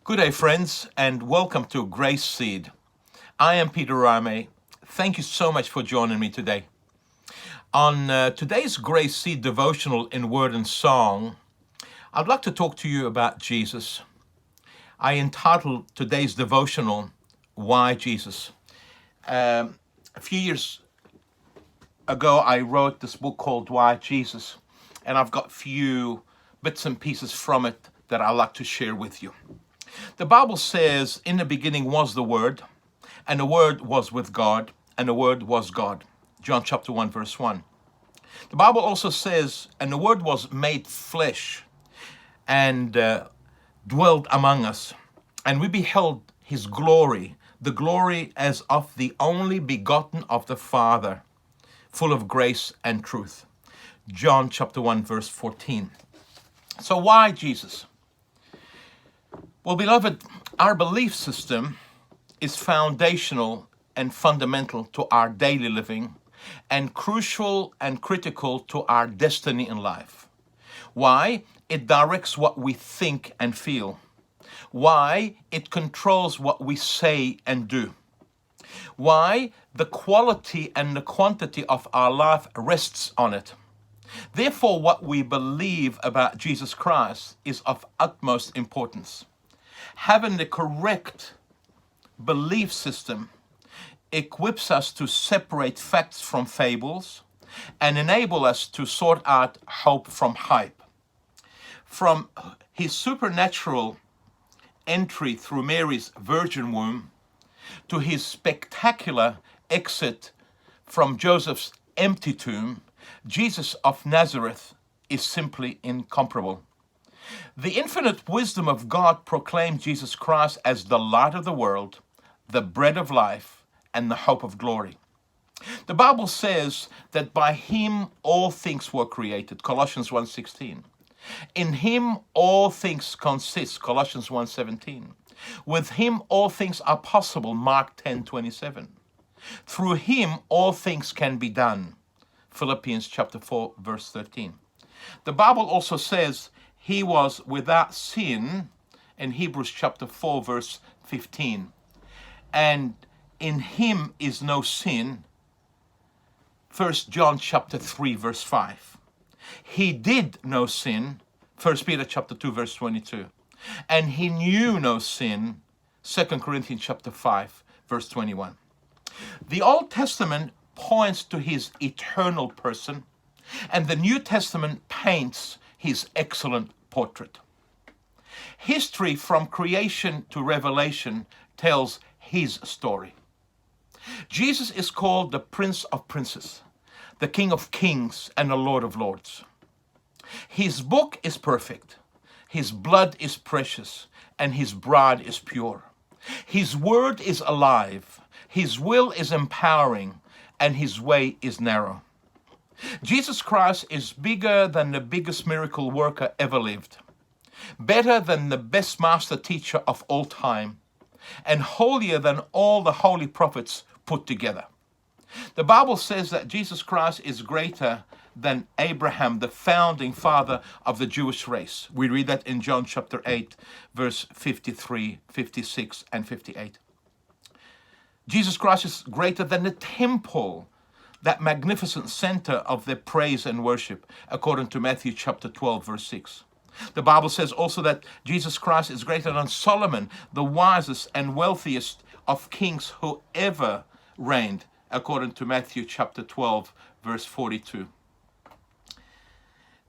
Good day, friends, and welcome to Grace Seed. I am Peter Rahme. Thank you so much for joining me today. On today's Grace Seed devotional in word and song, I'd like to talk to you about Jesus. I entitled today's devotional, Why Jesus? A few years ago, I wrote this book called Why Jesus, and I've got few bits and pieces from it that I'd like to share with you. The Bible says, in the beginning was the Word, and the Word was with God, and the Word was God. John chapter 1, verse 1. The Bible also says, and the Word was made flesh and dwelt among us, and we beheld his glory, the glory as of the only begotten of the Father, full of grace and truth. John chapter 1, verse 14. So why Jesus? Well, beloved, our belief system is foundational and fundamental to our daily living and crucial and critical to our destiny in life. Why? It directs what we think and feel. Why? It controls what we say and do. Why? The quality and the quantity of our life rests on it. Therefore, what we believe about Jesus Christ is of utmost importance. Having the correct belief system equips us to separate facts from fables and enable us to sort out hope from hype. From his supernatural entry through Mary's virgin womb to his spectacular exit from Joseph's empty tomb, Jesus of Nazareth is simply incomparable. The infinite wisdom of God proclaimed Jesus Christ as the light of the world, the bread of life, and the hope of glory. The Bible says that by him all things were created, Colossians 1:16. In him all things consist, Colossians 1:17. With him all things are possible, Mark 10:27. Through him all things can be done, Philippians chapter 4, verse 13. The Bible also says he was without sin in Hebrews chapter 4, verse 15. And in him is no sin, 1 John chapter 3, verse 5. He did no sin, 1 Peter chapter 2, verse 22. And he knew no sin, 2 Corinthians chapter 5, verse 21. The Old Testament points to his eternal person, and the New Testament paints his excellent portrait. History from creation to revelation tells his story. Jesus is called the Prince of Princes, the King of Kings, and the Lord of Lords. His book is perfect, his blood is precious, and his bride is pure. His word is alive, his will is empowering, and his way is narrow. Jesus Christ is bigger than the biggest miracle worker ever lived, better than the best master teacher of all time, and holier than all the holy prophets put together. The Bible says that Jesus Christ is greater than Abraham, the founding father of the Jewish race. We read that in John chapter 8, verse 53, 56, and 58. Jesus Christ is greater than the temple, that magnificent center of their praise and worship, according to Matthew chapter 12, verse 6. The Bible says also that Jesus Christ is greater than Solomon, the wisest and wealthiest of kings who ever reigned, according to Matthew chapter 12, verse 42.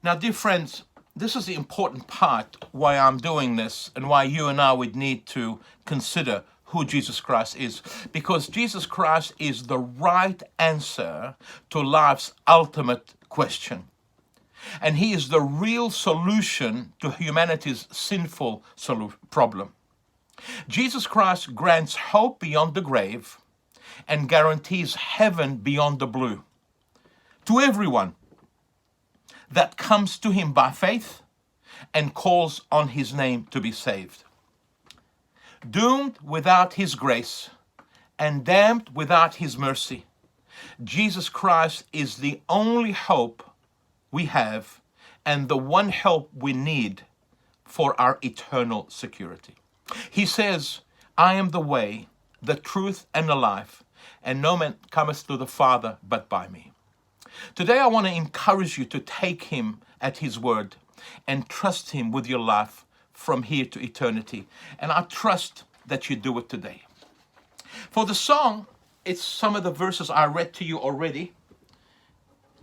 Now, dear friends, this is the important part why I'm doing this and why you and I would need to consider who Jesus Christ is, because Jesus Christ is the right answer to life's ultimate question. And he is the real solution to humanity's sinful problem. Jesus Christ grants hope beyond the grave and guarantees heaven beyond the blue to everyone that comes to him by faith and calls on his name to be saved. Doomed without his grace and damned without his mercy, Jesus Christ is the only hope we have and the one help we need for our eternal security. He says, I am the way, the truth, and the life, and no man cometh to the Father but by me. Today I want to encourage you to take him at his word and trust him with your life from here to eternity. And I trust that you do it today. For the song, it's some of the verses I read to you already.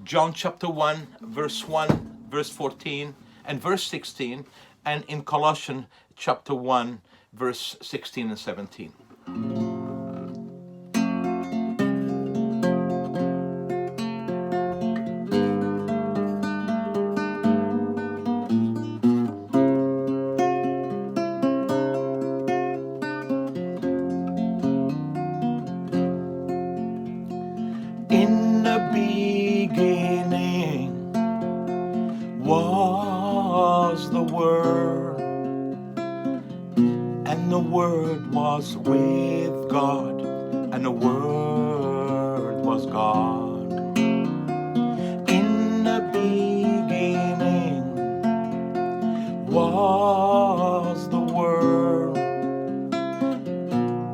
John chapter 1, verse 1, verse 14, and verse 16, and in Colossians chapter 1, verse 16 and 17. In the beginning was the Word, and the Word was with God, and the Word was God. In the beginning was the Word,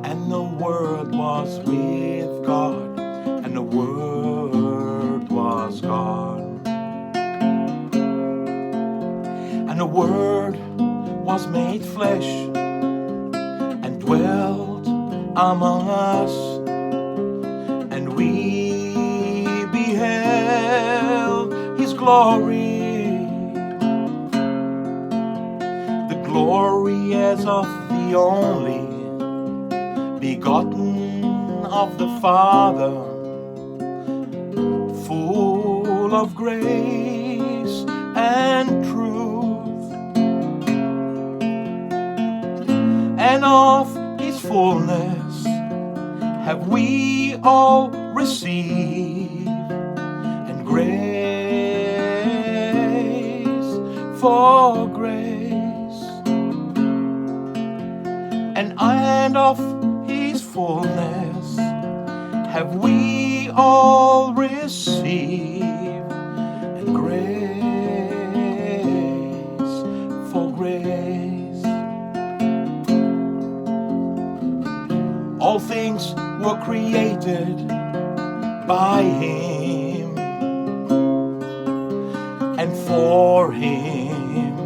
and the Word was with God, and the Word was God. And the Word was made flesh and dwelt among us, and we beheld his glory, the glory as of the only begotten of the Father, full of grace and truth, and of his fullness have we all received, and grace for grace, and of his fullness have we all received, and grace for grace. All things were created by him and for him,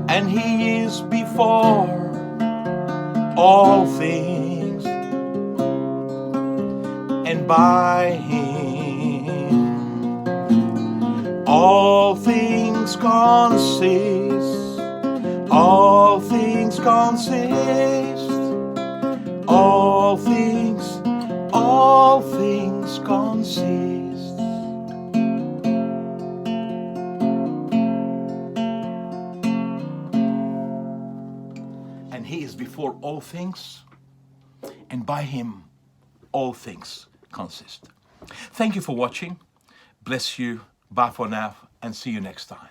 and he is before all things, and by him all things consist, all things consist, all things consist. And he is before all things, and by him all things consist. Thank you for watching. Bless you. Bye for now, and see you next time.